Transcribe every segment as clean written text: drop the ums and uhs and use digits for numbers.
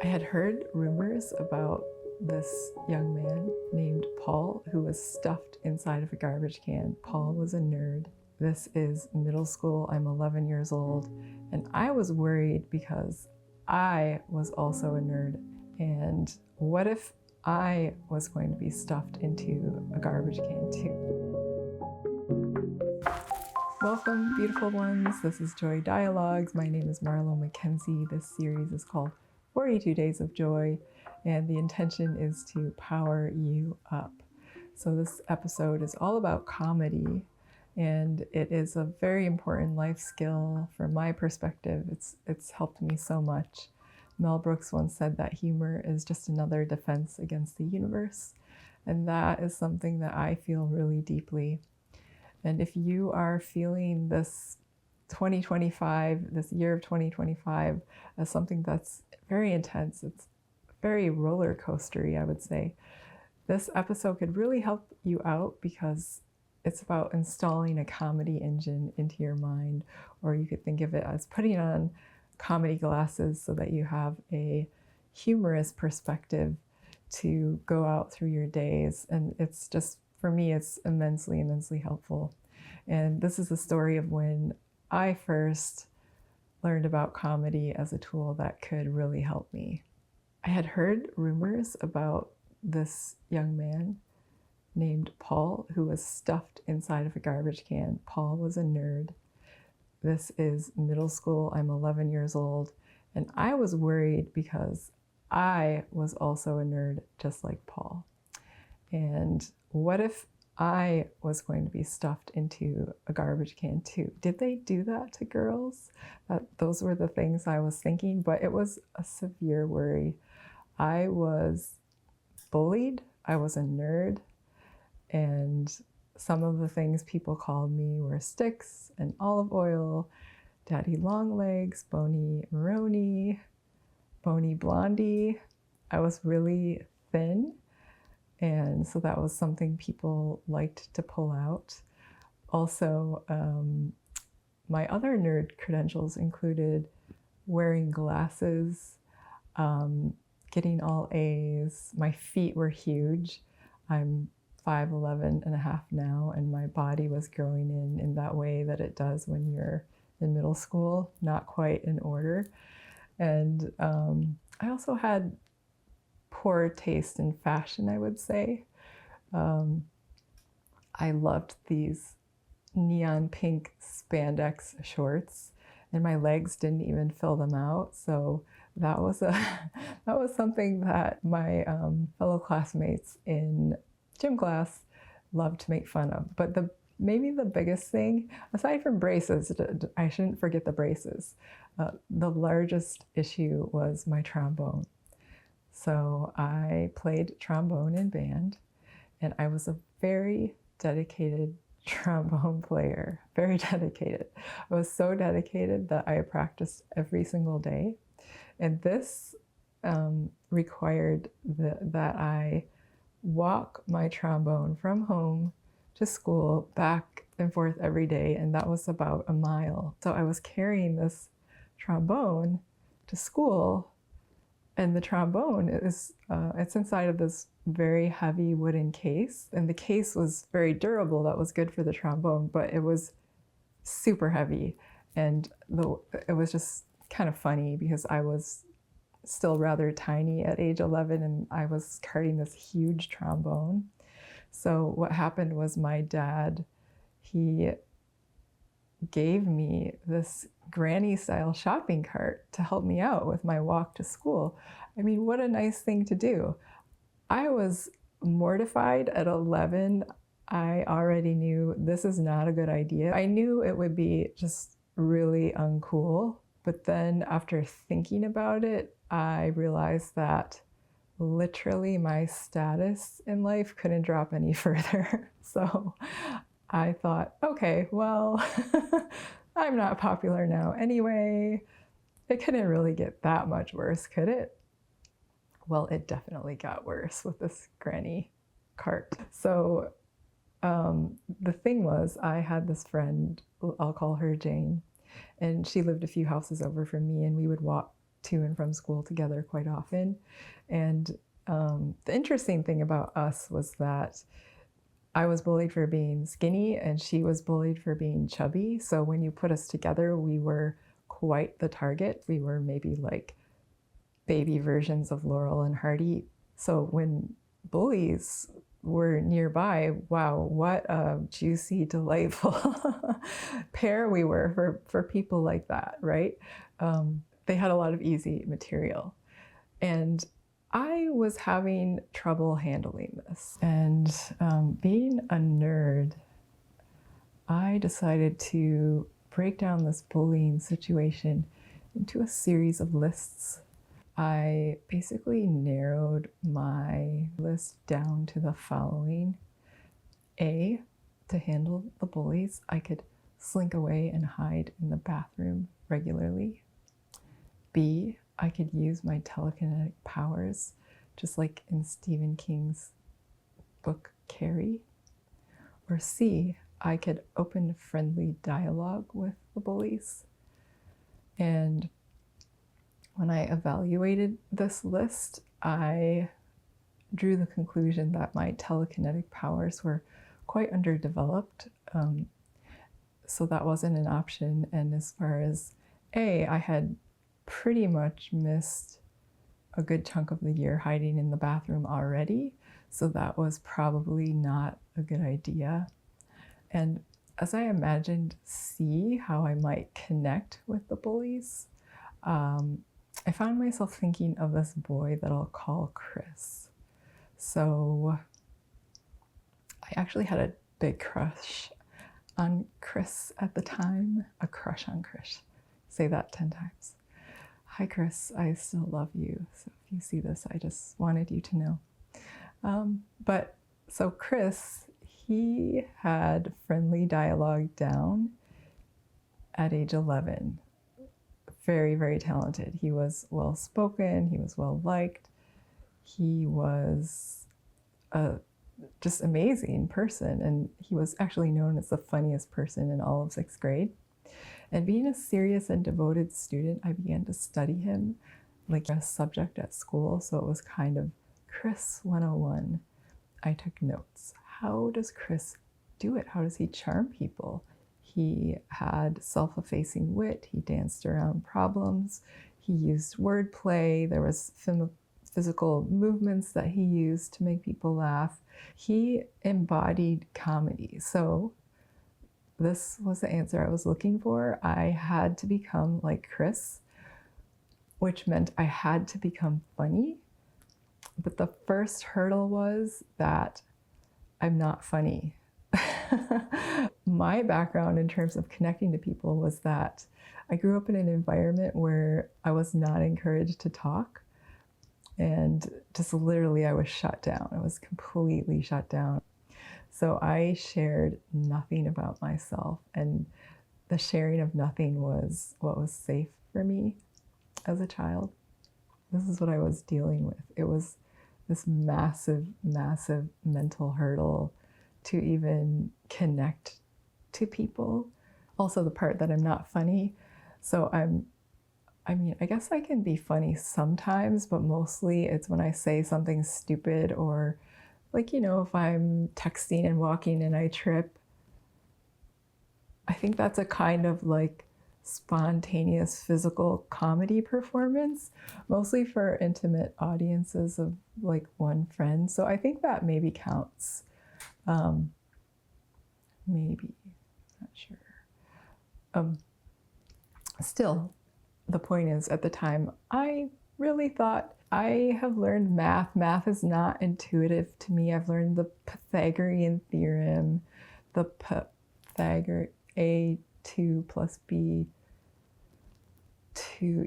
I had heard rumors about this young man named Paul who was stuffed inside of a garbage can. Paul was a nerd. This is middle school. I'm 11 years old, and I was worried because I was also a nerd. And what if I was going to be stuffed into a garbage can too? Welcome, beautiful ones. This is Joy Dialogues. My name is Marlo McKenzie. This series is called 42 Days of Joy, and the intention is to power you up. So this episode is all about comedy, and it is a very important life skill from my perspective. It's helped me so much. Mel Brooks once said that humor is just another defense against the universe, and that is something that I feel really deeply. And if you are feeling this 2025, this year of 2025, as something that's very intense, it's very roller coastery, I would say, this episode could really help you out because it's about installing a comedy engine into your mind, or you could think of it as putting on comedy glasses so that you have a humorous perspective to go out through your days. And it's just, for me, it's immensely helpful. And this is the story of when I first learned about comedy as a tool that could really help me. I had heard rumors about this young man named Paul who was stuffed inside of a garbage can. Paul was a nerd. This is middle school. I'm 11 years old, and I was worried because I was also a nerd just like Paul. And what if I was going to be stuffed into a garbage can too? Did they do that to girls? Those were the things I was thinking, but it was a severe worry. I was bullied. I was a nerd. And some of the things people called me were sticks and olive oil, daddy long legs, bony Maroney, bony blondie. I was really thin. And so that was something people liked to pull out. Also, my other nerd credentials included wearing glasses, getting all A's. My feet were huge. I'm 5'11" and a half now, and my body was growing in that way that it does when you're in middle school, not quite in order. And I also had poor taste in fashion, I would say. I loved these neon pink spandex shorts, and my legs didn't even fill them out. So that was that was something that my fellow classmates in gym class loved to make fun of. But maybe the biggest thing, aside from braces, I shouldn't forget the braces. The largest issue was my trombone. So I played trombone in band, and I was a very dedicated trombone player, very dedicated. I was so dedicated that I practiced every single day. And this required that I walk my trombone from home to school back and forth every day, and that was about a mile. So I was carrying this trombone to school. And the trombone is, it's inside of this very heavy wooden case. And the case was very durable. That was good for the trombone, but it was super heavy. And it was just kind of funny because I was still rather tiny at age 11, and I was carrying this huge trombone. So what happened was my dad, he gave me this granny style shopping cart to help me out with my walk to school. I mean, what a nice thing to do. I was mortified at 11. I already knew this is not a good idea. I knew it would be just really uncool. But then after thinking about it, I realized that literally my status in life couldn't drop any further. So I thought, okay, well, I'm not popular now anyway. It couldn't really get that much worse, could it? Well, it definitely got worse with this granny cart. So the thing was, I had this friend, I'll call her Jane, and she lived a few houses over from me, and we would walk to and from school together quite often. And the interesting thing about us was that I was bullied for being skinny and she was bullied for being chubby. So when you put us together, we were quite the target. We were maybe like baby versions of Laurel and Hardy. So when bullies were nearby, wow, what a juicy, delightful pair we were for people like that, right? They had a lot of easy material. And I was having trouble handling this. And being a nerd, I decided to break down this bullying situation into a series of lists. I basically narrowed my list down to the following. A, to handle the bullies, I could slink away and hide in the bathroom regularly. B, I could use my telekinetic powers, just like in Stephen King's book Carrie. Or C, I could open friendly dialogue with the bullies. And when I evaluated this list, I drew the conclusion that my telekinetic powers were quite underdeveloped. So that wasn't an option. And as far as A, I had pretty much missed a good chunk of the year hiding in the bathroom already. So that was probably not a good idea. And as I imagined C, how I might connect with the bullies, I found myself thinking of this boy that I'll call Chris. So I actually had a big crush on Chris at the time. A crush on Chris. Say that 10 times. Hi, Chris. I still love you. So if you see this, I just wanted you to know. So Chris, he had friendly dialogue down at age 11. Very, very talented. He was well-spoken. He was well-liked. He was a just amazing person. And he was actually known as the funniest person in all of 6th grade. And being a serious and devoted student, I began to study him like a subject at school. So it was kind of Chris 101. I took notes. How does Chris do it? How does he charm people? He had self-effacing wit. He danced around problems. He used wordplay. There was physical movements that he used to make people laugh. He embodied comedy. So this was the answer I was looking for. I had to become like Chris, which meant I had to become funny. But the first hurdle was that I'm not funny. My background in terms of connecting to people was that I grew up in an environment where I was not encouraged to talk. And just literally I was shut down. I was completely shut down. So I shared nothing about myself, and the sharing of nothing was what was safe for me as a child. This is what I was dealing with. It was this massive, massive mental hurdle to even connect to people. Also the part that I'm not funny. So I guess I can be funny sometimes, but mostly it's when I say something stupid, or like, if I'm texting and walking and I trip. I think that's a kind of like spontaneous physical comedy performance, mostly for intimate audiences of like one friend. So I think that maybe counts. Maybe, not sure. Still, the point is, at the time, I really thought, I have learned math. Math is not intuitive to me. I've learned the Pythagorean theorem, the Pythagorean A2 plus B2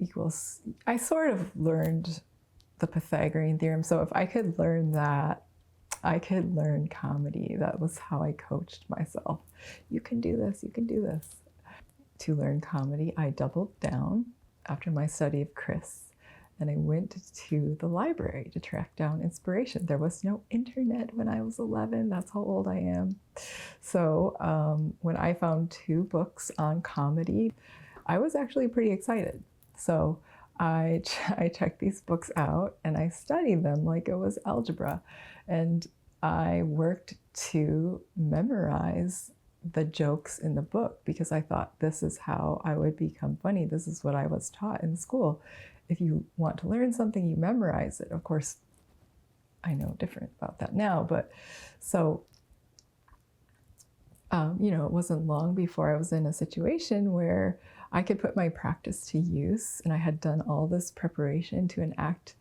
equals, I sort of learned the Pythagorean theorem. So if I could learn that, I could learn comedy. That was how I coached myself. You can do this, you can do this. To learn comedy, I doubled down after my study of Chris, and I went to the library to track down inspiration. There was no internet when I was 11. That's how old I am. So when I found 2 books on comedy, I was actually pretty excited. So I checked these books out and I studied them like it was algebra. And I worked to memorize the jokes in the book because I thought this is how I would become funny. This is what I was taught in school. If you want to learn something, you memorize it. Of course, I know different about that now, but so, it wasn't long before I was in a situation where I could put my practice to use, and I had done all this preparation to enact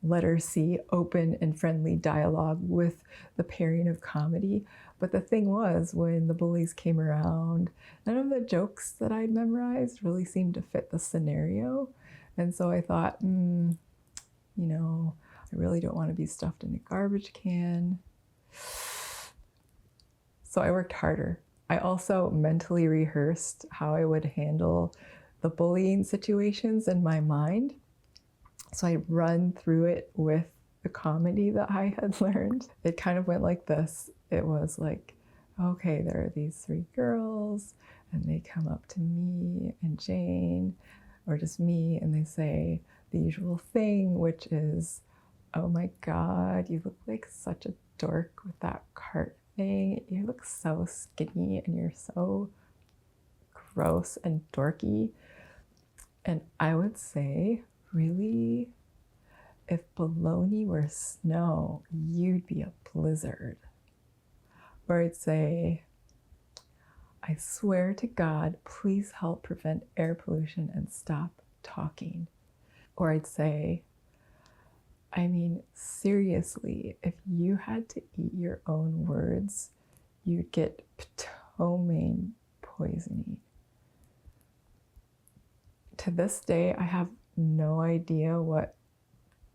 letter C, open and friendly dialogue with the pairing of comedy. But the thing was, when the bullies came around, none of the jokes that I'd memorized really seemed to fit the scenario. And so I thought, I really don't want to be stuffed in a garbage can. So I worked harder. I also mentally rehearsed how I would handle the bullying situations in my mind. So I run through it with the comedy that I had learned. It kind of went like this. It was like, okay, there are these three girls, and they come up to me and Jane, or just me, and they say the usual thing, which is, oh my God, you look like such a dork with that cart thing. You look so skinny and you're so gross and dorky. And I would say, really, if bologna were snow, you'd be a blizzard. Or I'd say, I swear to God, please help prevent air pollution and stop talking. Or I'd say, I mean, seriously, if you had to eat your own words, you'd get ptomaine poisoning. To this day, I have no idea what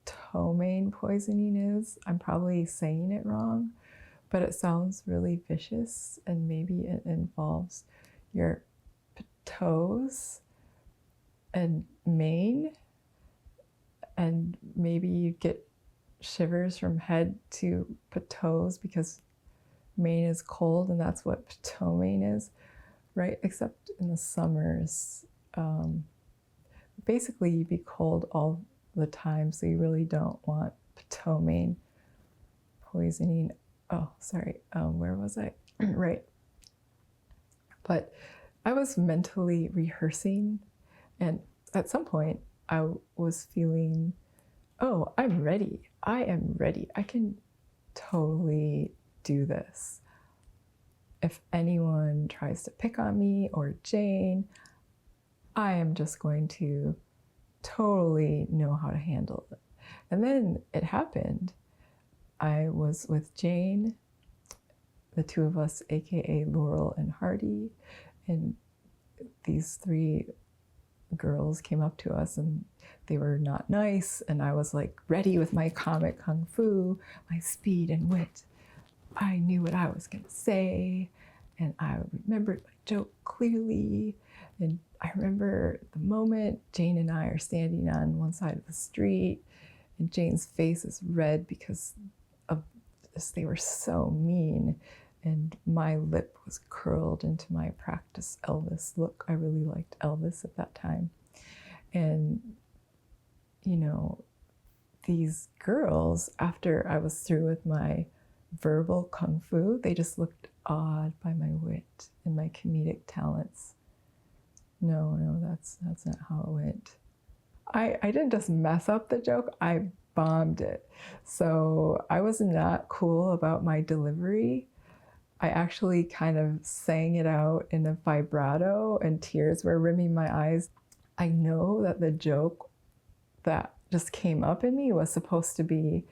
ptomaine poisoning is. I'm probably saying it wrong, but it sounds really vicious, and maybe it involves your toes and mane, and maybe you get shivers from head to toes because mane is cold, and that's what ptomaine is, right? Except in the summers. Basically, you'd be cold all the time, so you really don't want ptomaine poisoning. Oh, sorry, where was I? Right. But I was mentally rehearsing, and at some point I was feeling, oh, I'm ready. I am ready. I can totally do this. If anyone tries to pick on me or Jane, I am just going to totally know how to handle it. And then it happened. I was with Jane, the two of us, aka Laurel and Hardy, and these three girls came up to us and they were not nice, and I was like ready with my comic kung fu, my speed and wit. I knew what I was going to say, and I remembered my joke clearly. And I remember the moment Jane and I are standing on one side of the street, and Jane's face is red because of this. They were so mean, and my lip was curled into my practice Elvis look. I really liked Elvis at that time. And, these girls, after I was through with my verbal kung fu, they just looked awed by my wit and my comedic talents. No, that's not how it went. I didn't just mess up the joke, I bombed it. So I was not cool about my delivery. I actually kind of sang it out in a vibrato, and tears were rimming my eyes. I know that the joke that just came up in me was supposed to be,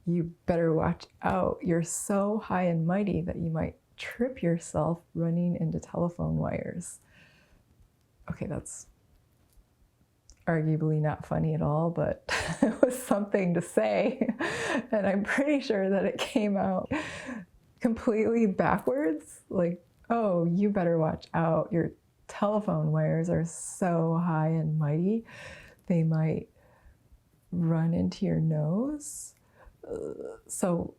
you better watch out. You're so high and mighty that you might trip yourself running into telephone wires. Okay, that's arguably not funny at all, but it was something to say. And I'm pretty sure that it came out completely backwards. Like, oh, you better watch out. Your telephone wires are so high and mighty, they might run into your nose. So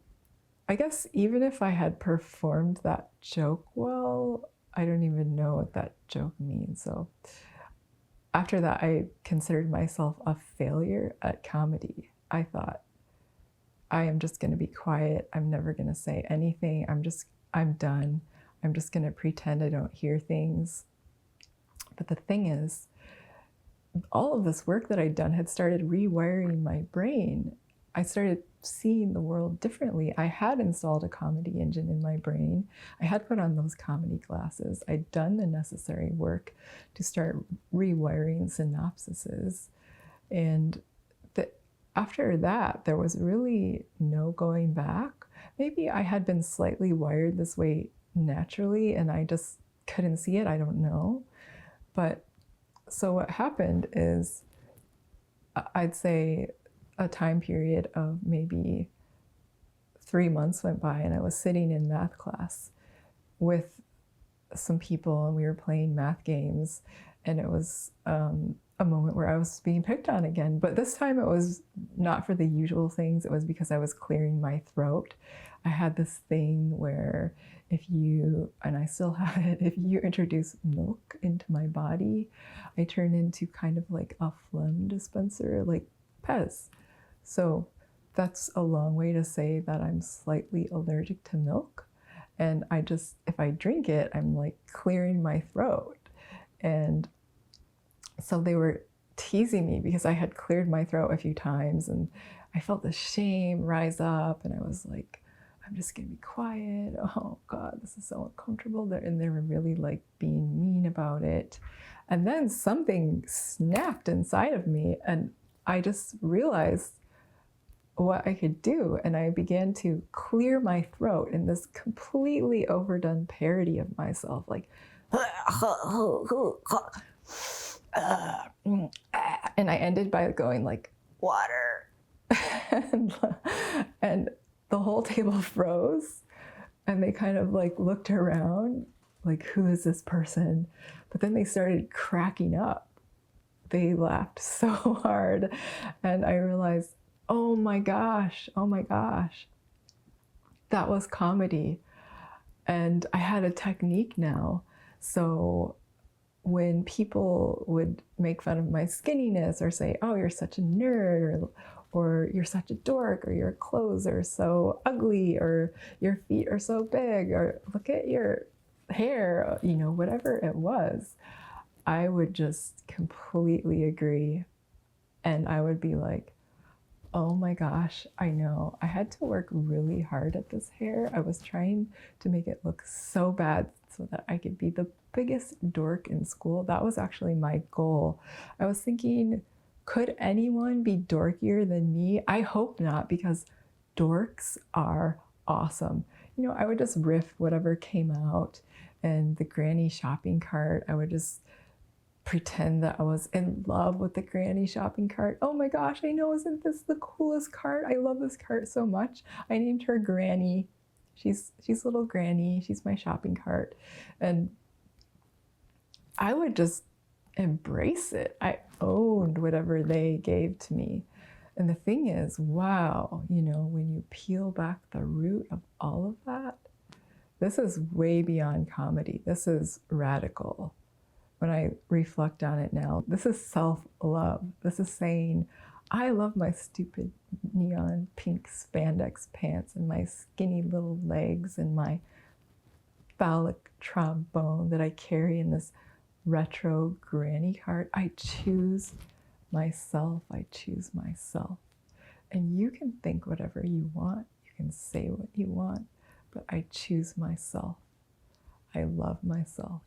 I guess even if I had performed that joke well, I don't even know what that joke means. So after that, I considered myself a failure at comedy. I thought, I am just going to be quiet. I'm never going to say anything. I'm done. I'm just going to pretend I don't hear things. But the thing is, all of this work that I'd done had started rewiring my brain. I started seeing the world differently. I had installed a comedy engine in my brain. I had put on those comedy classes. I'd done the necessary work to start rewiring synapses. And after that, there was really no going back. Maybe I had been slightly wired this way naturally and I just couldn't see it. I don't know. But so what happened is, I'd say a time period of maybe 3 months went by and I was sitting in math class with some people and we were playing math games, and it was a moment where I was being picked on again. But this time it was not for the usual things. It was because I was clearing my throat. I had this thing where if you, and I still have it, if you introduce milk into my body, I turn into kind of like a phlegm dispenser, like Pez. So that's a long way to say that I'm slightly allergic to milk. And if I drink it, I'm like clearing my throat. And so they were teasing me because I had cleared my throat a few times and I felt the shame rise up and I was like, I'm just gonna be quiet. Oh God, this is so uncomfortable. And they were really like being mean about it. And then something snapped inside of me and I just realized what I could do. And I began to clear my throat in this completely overdone parody of myself, like, and I ended by going like, water. and the whole table froze and they kind of like looked around like, who is this person? But then they started cracking up. They laughed so hard and I realized, oh my gosh, that was comedy. And I had a technique now. So when people would make fun of my skinniness or say, oh, you're such a nerd, or you're such a dork, or your clothes are so ugly, or your feet are so big, or look at your hair, whatever it was, I would just completely agree. And I would be like, oh my gosh, I know. I had to work really hard at this hair. I was trying to make it look so bad so that I could be the biggest dork in school. That was actually my goal. I was thinking, could anyone be dorkier than me? I hope not, because dorks are awesome. I would just riff whatever came out, and the granny shopping cart, I would just pretend that I was in love with the granny shopping cart. Oh my gosh, I know, isn't this the coolest cart? I love this cart so much. I named her Granny. She's little Granny. She's my shopping cart. And I would just embrace it. I owned whatever they gave to me. And the thing is, wow, when you peel back the root of all of that, this is way beyond comedy. This is radical. When I reflect on it now, this is self-love. This is saying, I love my stupid neon pink spandex pants and my skinny little legs and my phallic trombone that I carry in this retro granny cart. I choose myself. I choose myself. And you can think whatever you want. You can say what you want, but I choose myself. I love myself.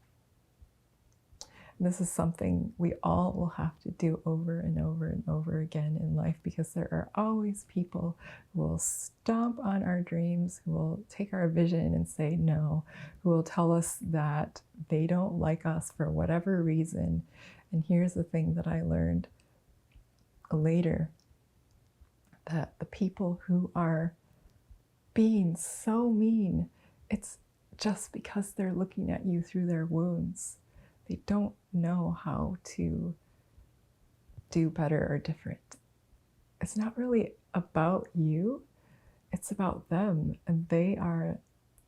This is something we all will have to do over and over and over again in life, because there are always people who will stomp on our dreams, who will take our vision and say no, who will tell us that they don't like us for whatever reason. And here's the thing that I learned later, that the people who are being so mean, it's just because they're looking at you through their wounds. They don't know how to do better or different. It's not really about you, it's about them. And they are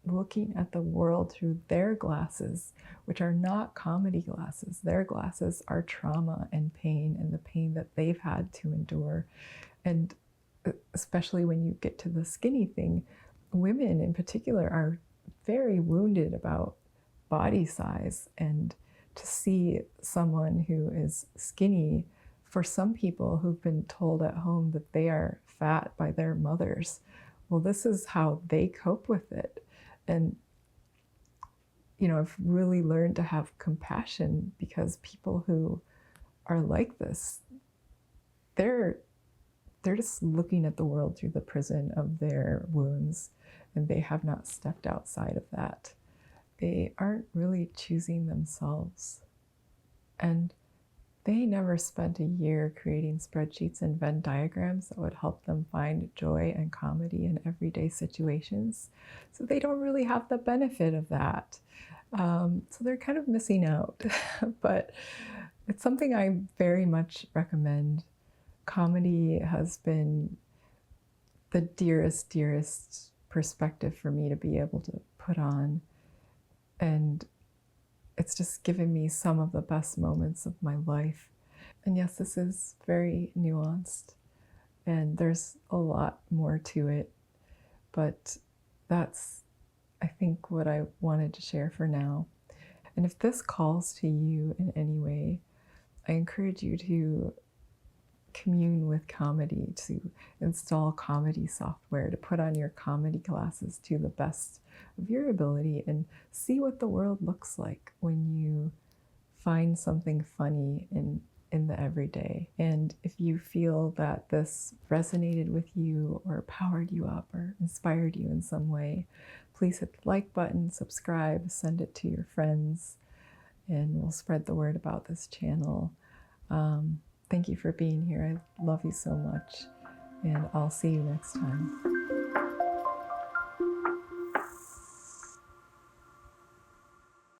looking at the world through their glasses, which are not comedy glasses. Their glasses are trauma and pain, and the pain that they've had to endure. And especially when you get to the skinny thing, women in particular are very wounded about body size. And to see someone who is skinny, for some people who've been told at home that they are fat by their mothers, well, this is how they cope with it. And, you know, I've really learned to have compassion, because people who are like this, they're just looking at the world through the prison of their wounds, and they have not stepped outside of that. They aren't really choosing themselves. And they never spent a year creating spreadsheets and Venn diagrams that would help them find joy and comedy in everyday situations. So they don't really have the benefit of that. So they're kind of missing out. But it's something I very much recommend. Comedy has been the dearest perspective for me to be able to put on. And it's just given me some of the best moments of my life. And yes, this is very nuanced, and there's a lot more to it. But that's, I think, what I wanted to share for now. And if this calls to you in any way, I encourage you to commune with comedy, to install comedy software, to put on your comedy classes to the best of your ability, and see what the world looks like when you find something funny in the everyday. And if you feel that this resonated with you or powered you up or inspired you in some way, please hit the like button, subscribe, send it to your friends, and we'll spread the word about this channel. Thank you for being here. I love you so much, and I'll see you next time.